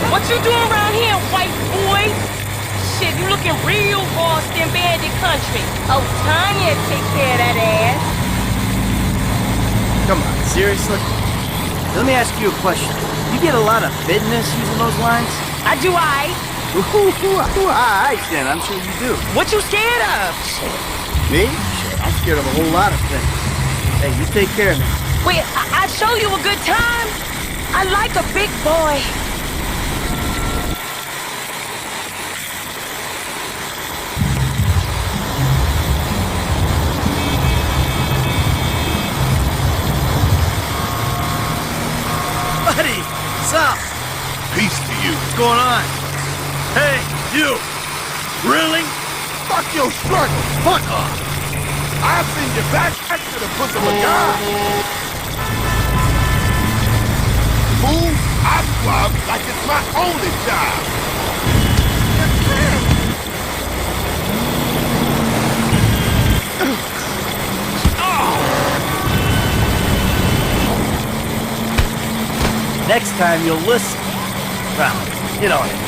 What you doing around here, white boy? Shit, you looking real lost in bandit country. Oh, Tanya take care of that ass. Come on, seriously? Let me ask you a question. You get a lot of business using those lines? I do I. Alright then, I'm sure you do. What you scared of? Shit. Me? Shit, I'm scared of a whole lot of things. Hey, you take care of me. Wait, I'll show you a good time. I like a big boy. Buddy, what's up? Peace to you. What's going on? Hey, you! Really? Fuck your struggle! Fuck off! I'll send you back to the bosom of God! Fool, I squab like it's my only child! Next time you'll listen. Well, you know what I mean.